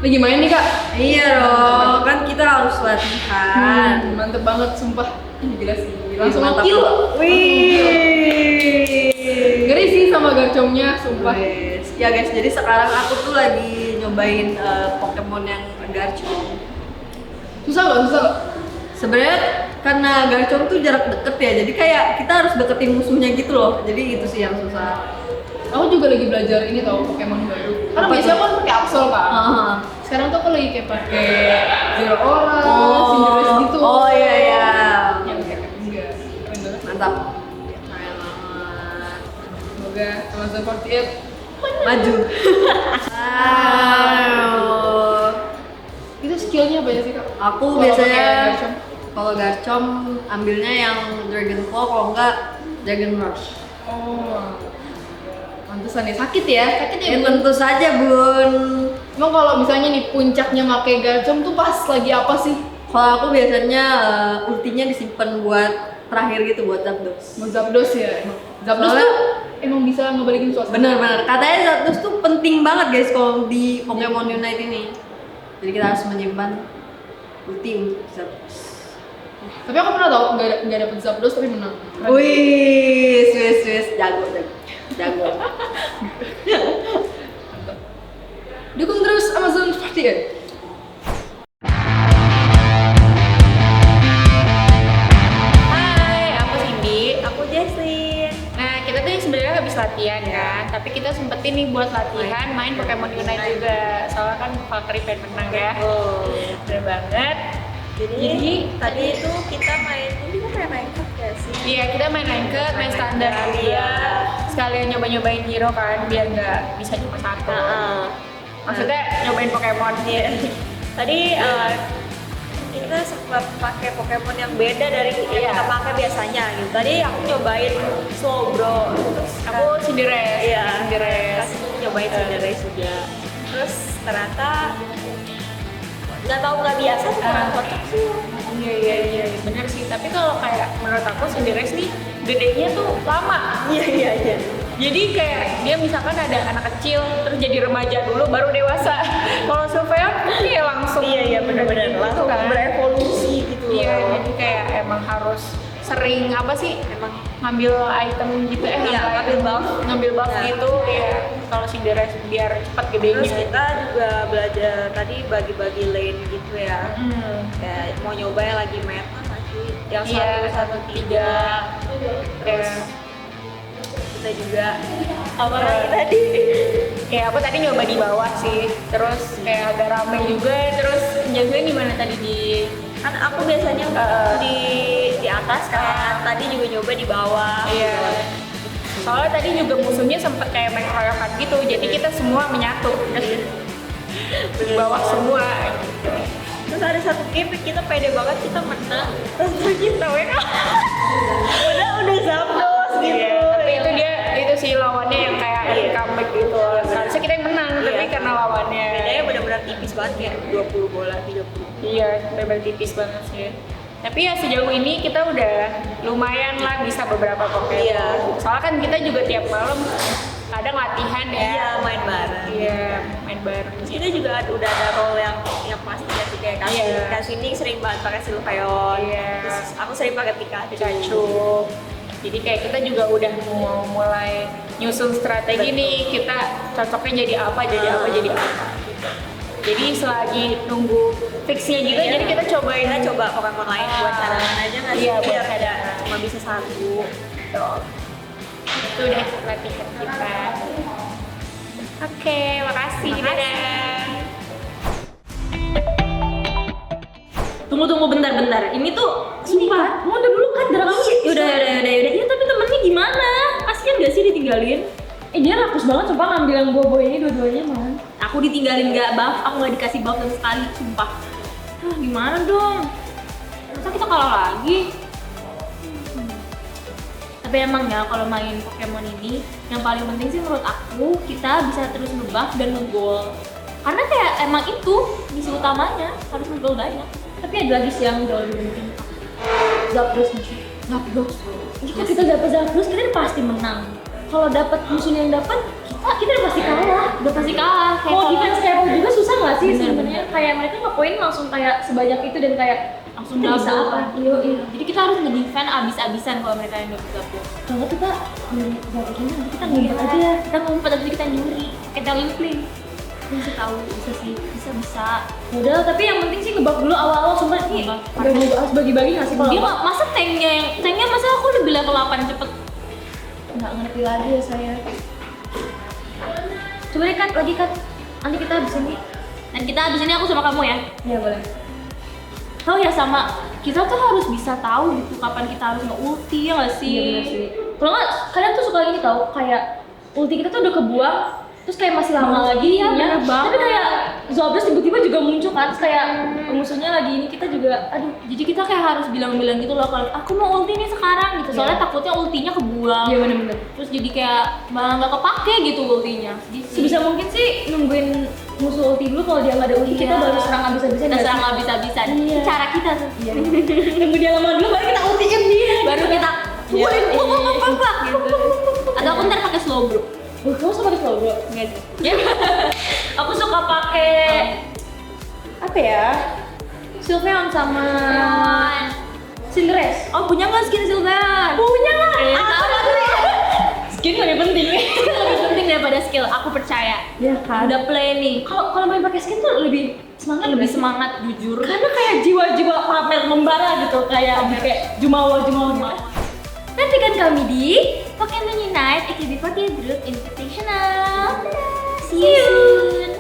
Lagi main nih kak? Iya dong, kan kita harus latihan. Mantep banget sumpah. Ini gila sih. Langsung mantap kill. banget. Ngeri sih sama garcomnya, sumpah. Wes. Ya guys, jadi sekarang aku tuh lagi nyobain Pokemon yang Garchomp. Susah nggak? Susah nggak? Sebenarnya karena Garchomp tuh jarak deket ya, jadi kayak kita harus deketin musuhnya gitu loh. Jadi itu sih yang susah. Aku juga lagi belajar ini tau Pokemon baru. Karena Apa biasanya tuh? aku kan pakai Absol kan. Sekarang tuh aku lagi kayak pakai Zero Aura, Cinderace gitu. Oh iya iya. Yang kayak enggak. Keren banget. Mantap. Semoga Amazon 48 Maju. Wow. itu skillnya apa ya sih kak? Aku Kalau biasanya pakai Garchomp? kalau Garchomp ambilnya yang Dragon Claw, kalau enggak Dragon Rush. Oh, pantesan ya sakit ya? Sakit ya? Ya Bun? tentu saja Bun. Emang kalau misalnya nih puncaknya pakai Garchomp tuh pas lagi apa sih? Kalau aku biasanya ultinya disimpan buat terakhir gitu, buat Zapdos. Mau Zapdos ya? Zapdos Soalnya- tuh emang bisa ngebalikin suasana. Benar-benar. Katanya Zapdos tuh penting banget guys kalau di Pokemon Unite ini. Jadi kita harus menyimpan ulti untuk Zapdos. Tapi aku pernah tau nggak dapet Zapdos tapi menang. Keren. Wih, Swiss, jago. Mantap. Dukung terus Amazon 48. Hai, aku Cindy. Aku Jesslyn. Nah, kita tuh sebenarnya habis latihan kan, tapi kita sempetin nih buat latihan main Pokemon Unite juga. Soalnya kan Valkyrie pengen menang ya. Oh. Bener banget. Jadi tadi itu kita main cup ya sih? Iya, kita main ranked, main standar juga. Iya. Sekalian nyoba-nyobain hero kan, biar nggak bisa cuma satu. Maksudnya nyobain Pokemon. Iya. Tadi kita sempat pakai Pokemon yang beda dari yang kita pakai biasanya gitu. Tadi aku nyobain Slowbro, terus Aku Cinderace. iya, Cinderace. kasih nyobain Cinderace juga. Terus ternyata nggak tahu nggak biasa tuh orang cocok sih. Iya, bener sih. Tapi kalau kayak menurut aku Cinderace nih gedenya tuh lama. Iya. Jadi kayak dia misalkan ada anak kecil terus jadi remaja dulu baru dewasa. Kalau Sylveon kayak langsung Iya benar-benar gitu langsung kan. berevolusi gitu. Iya, loh. jadi kayak emang harus sering apa sih emang ngambil item gitu Iya, ngambil buff. ngambil buff Nah. gitu ya kalau Cinderace biar cepat gedenya. Terus kita juga belajar tadi bagi-bagi lane gitu ya. Kayak mau nyoba yang lagi meta masih yang Iya, 1-1-3. Terus Kita juga apa lagi tadi? kayak aku tadi nyoba di bawah sih, terus kayak agak rame juga, terus jadinya gimana tadi di Kan aku biasanya di atas kan. Tadi juga nyoba di bawah. iya. Soalnya tadi juga musuhnya sempet kayak main keroyokan gitu, jadi kita semua menyatu di bawah semua. Terus ada satu game kita pede banget kita menang. Terus kita udah Zapdos gitu. Iya, tapi itu itu sih lawannya yang kayak comeback gitu. Seharusnya kita yang menang, tapi karena lawannya Bedanya benar-benar tipis banget kayak 20 bola 30. iya benar tipis banget sih. Tapi ya sejauh ini kita udah lumayan lah bisa beberapa Pokemon. Iya. Soalnya kan kita juga tiap malam kadang latihan ya. Iya, main bareng. Iya, main bareng. Kita juga udah ada role yang pasti ya sih kayak kasih Iya. kasih ini sering banget pakai Sylveon. Iya. Terus aku sering pakai Pikachu. Jadi kayak kita juga udah mau mulai nyusun strategi nih, kita cocoknya jadi apa gitu. Jadi selagi nunggu fixnya gitu, Iya. jadi kita cobain. kita coba Pokemon lain buat cadangan aja nggak sih? Iya, buat Biar cadangan. ada cuma bisa satu. Itu deh latihan kita. Oke, makasih. Dadah. Tunggu bentar. Ini tuh sumpah, mau udah dulu kan darah kamu. Yaudah. Iya, tapi temennya gimana? Kasian gak sih ditinggalin? Dia rakus banget sumpah ngambil yang bobo ini dua-duanya man. Aku ditinggalin gak buff, aku gak dikasih buff sama sekali, sumpah. Gimana dong? Masa kita kalah lagi? Tapi emang ya kalau main Pokemon ini yang paling penting sih menurut aku kita bisa terus nge-buff dan nge-goal. Karena kayak emang itu misi utamanya, harus nge-goal banyak. Tapi ada lagi sih yang jauh lebih penting. Zapdos musuh. Zapdos. Jika kita dapat Zapdos kita pasti menang. Kalau dapat musuh yang dapat kita udah pasti kalah. Udah pasti kalah. Kayak Mau defense level juga susah nggak sih Bener, sebenarnya? kayak mereka nge-point langsung kayak sebanyak itu dan kayak Langsung kita bisa double. apa? Iya. Jadi kita harus nge-defend abis-abisan kalau mereka yang double. Kalau kita nggak kayak gini, nanti kita ngumpet aja. Kita ngumpet abis itu kita nyuri. Kita limpling. Bisa tahu, bisa. Udah, tapi yang penting sih ngebak dulu awal-awal sumpah nih. Ngebak. Udah mau bahas bagi-bagi nggak sih kalau Dia ngebak? nggak, masa tanknya masa aku lebih level 8 cepet. Nggak ngerti lagi ya saya. Coba deh Kat, lagi Kat. Nanti kita habis ini. Dan kita abis ini aku sama kamu ya. Ya boleh. Tahu ya sama kita tuh harus bisa tahu gitu kapan kita harus nge-ulti ya nggak sih? Iya bener sih. Kalau nggak, kalian tuh suka ini tau, kayak ulti kita tuh udah kebuang, terus kayak masih lama lagi Iya, bener banget. Tapi kayak Zobras tiba-tiba juga muncul kan, terus kayak musuhnya lagi ini kita juga, aduh. Jadi kita kayak harus bilang-bilang gitu loh kalau aku mau ulti nih sekarang gitu. Soalnya Iya. takutnya ultinya kebuang. Iya bener-bener. Terus jadi kayak malah nggak kepake gitu ultinya. Sedih sih. Sebisa mungkin sih nungguin musuh ulti dulu, kalau dia nggak ada ulti kita Iya. baru serang habis-habisan. Kita nggak serang sih? habis-habisan. Iya. Cara kita tuh. Iya. Nunggu dia lama dulu baru kita ultiin dia. Baru kita Iya. pak gitu. Atau aku ntar pakai slow bro. Kamu suka pakai slow bro? Enggak sih. Aku suka pakai apa ya? Sylveon sama Cinderace. Oh punya nggak skin Sylveon? Punya lah. Sama tuh. Skin lebih penting. Lebih penting daripada skill. Aku percaya. Ya kan. Udah play nih. Kalau main pakai skin tuh lebih semangat, Lebih nggak sih? semangat jujur. Karena kayak jiwa-jiwa pamer membara gitu, kayak jumawa. Nantikan kami di Pokemon Unite AKB48 Group Invitational. See you soon.